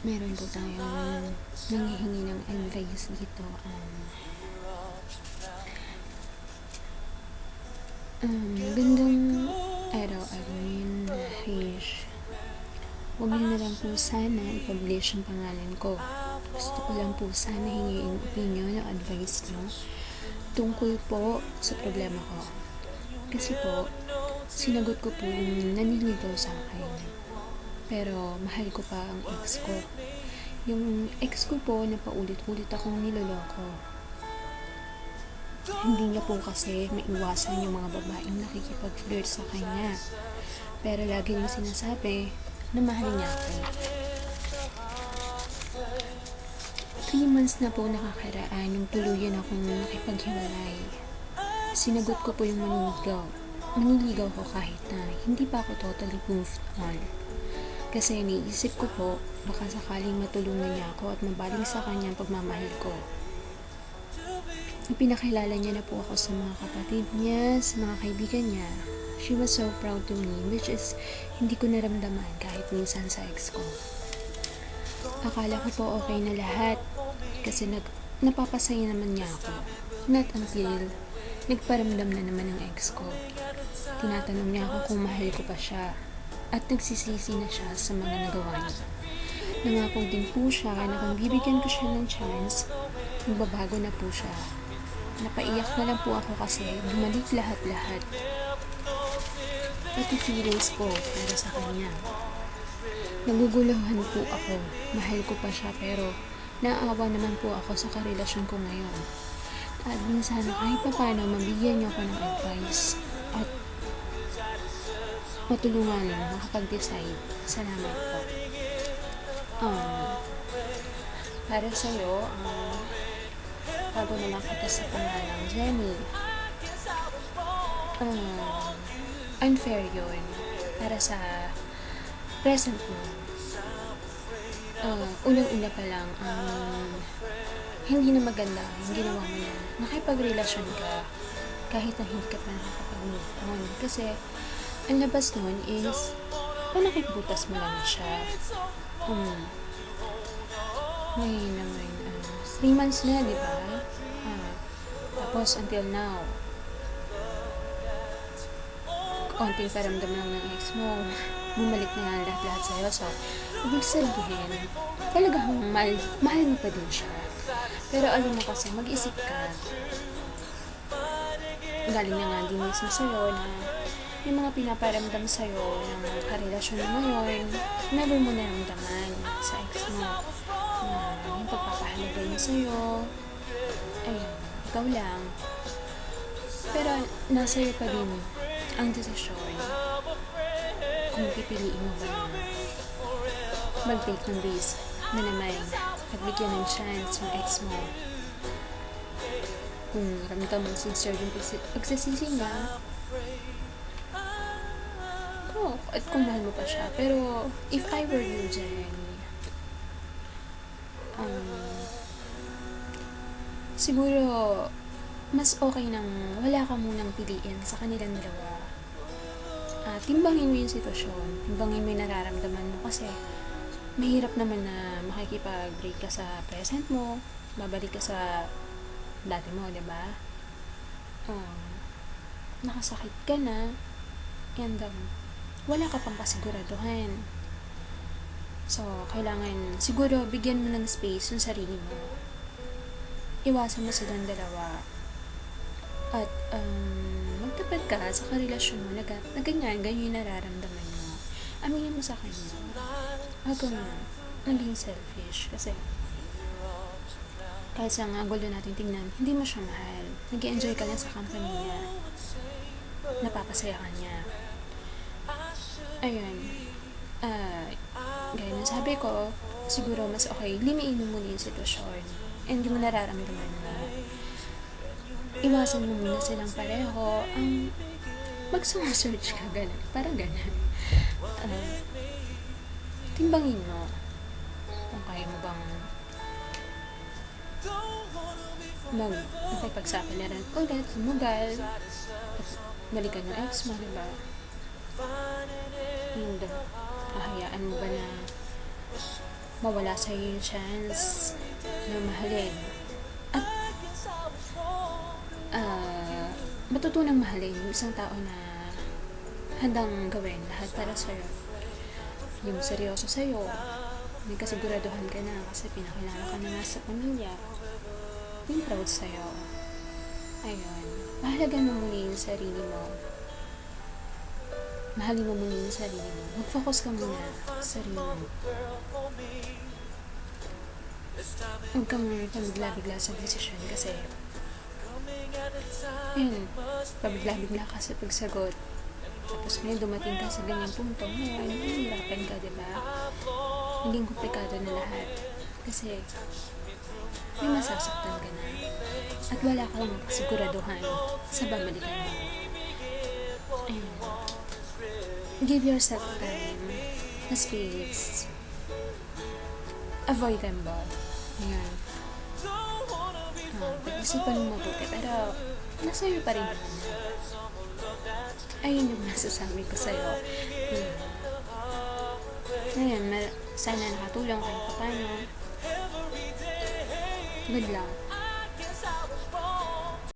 meron po tayong nanghihingi ng advice dito. Magandang araw, Armin. Hish. Huwag niyo na lang po sana i-publish ang pangalan ko. Gusto ko lang po sana hingiin opinion o advice niyo tungkol po sa problema ko. Kasi po, sinagot ko po yung naniligaw sa akin. Pero mahal ko pa ang ex ko. Yung ex ko po na paulit-ulit akong niloloko. Hindi niya po kasi maiwasan yung mga babaeng nakikipag-flirt sa kanya. Pero lagi niyang sinasabi na mahal niya ako. 3 months na po nakakaraan nung tuluyan akong nakipaghiwalay. Sinagot ko po yung maniligaw. Maniligaw ko kahit na hindi pa ako totally moved on. Kasi iniisip ko po, baka sakaling matulungan niya ako at mabaling sa kanya ang pagmamahal ko. Ipinakilala niya na po ako sa mga kapatid niya, sa mga kaibigan niya. She was so proud to me, which is hindi ko naramdaman kahit minsan sa ex ko. Akala ko po okay na lahat kasi napapasaya naman niya ako. Not until nagparamdam na naman ang ex ko. Tinatanong niya ako kung mahal ko pa siya at nagsisisi na siya sa mga nagawa niya. Nangako din po siya na kung bibigyan ko siya ng chance, magbabago na po siya. Napaiyak na lang po ako kasi bumalik lahat-lahat. Pati feelings ko para sa kanya. Naguguluhan po ako. Mahal ko pa siya pero naawa naman po ako sa karelasyon ko ngayon. At minsan kahit pa paano mabigyan niyo ako ng advice at matulungan makapag-decide. Salamat po. Para sa'yo, bago na lang kita sa pangalang Jenny. Unfair yun. Para sa present mo. Unang-una pa lang, hindi na maganda yung ginawa mo na nakipagrelasyon ka kahit na hindi ka pa nakapag-move on. Kasi, ang labas nun is, panakipbutas mo lang siya. Ngayon naman, 3 months na, di ba? Tapos, until now, konting paramdam lang ng ex mo, bumalik na nga lahat-lahat sa'yo. So, ibig sabihin, talagang mahal mo pa din siya. Pero alam mo kasi, mag-isip ka. Galing na nga din mismo sa'yo na yung mga pinaparamdam sa'yo ng karelasyon mo ngayon, never mo naramdaman sa ex mo. Yung pagpapahalaga niya sa'yo, ayun, ikaw lang. Pero nasa'yo pa din ang desisyon kung pipiliin mo ba na mag-take ng risk na naman pagbigyan ng chance yung ex mo. Kung ramdam mo sincere yung pagsasisi niya, go. At kung mahal mo pa siya. Pero if I were you, Jenny, siguro mas okay nang wala ka munang piliin sa kanilang dalawa. Timbangin mo yung sitwasyon, timbangin mo yung nararamdaman mo kasi mahirap naman na makikipag-break ka sa present mo, babalik ka sa dati mo, diba? Nakasakit ka na, and wala ka pang kasiguraduhan. So, kailangan siguro bigyan mo ng space yung sarili mo. Iwasan mo silang dalawa. At magtapat ka sa karelasyon mo na ganyan yung nararamdaman mo. Aminin mo sa kanya. Huwag kang naging selfish. Kasi kahit sa nga gulo natin tingnan, hindi mo siya mahal. Nag-i-enjoy ka lang sa company niya. Napapasaya ka niya. Ayun. Gaya ng sabi ko, siguro mas okay, limiin mo muna yung sitwasyon. And yung nararamdaman mo. Iwasan mo muna silang pareho. Mag-search ka, gano'n. Parang gano'n. Timbangin mo. Kung kaya mo bang makipagsapalaran ulit, sumugal, at balikan yung ex mo, diba? Hahayaan mo ba na mawala sa'yo yung chance na mahalin. At matutunang mahalin yung isang tao na handang gawin lahat para sa'yo. Yung seryoso sa'yo, may kasiguraduhan ka na kasi pinakilala ka na nga sa pamilya. Yung proud sa'yo. Ayun. Mahalagan mo muna yung sarili mo. Mahalin mo muna yung sarili mo. Mag-focus ka muna sa sarili mo. Huwag kang pabigla-bigla sa desisyon kasi ayun, pabigla-bigla ka sa pagsagot. Tapos ngayon dumating ka sa ganyang punto, ngayon, hihirapan ka, diba? Naging komplikado na lahat. Kasi may masasaktan ka na. At wala ka lang kasiguraduhan sa babalikan mo. Ayun. Give yourself time, space. Avoid them both. Ayan. Pag-isipan mo mabuti, pero nasa iyo pa rin naman. Ayun yung masasabi ko sa'yo. Ayan, sana nakatulong kahit paano. Good luck.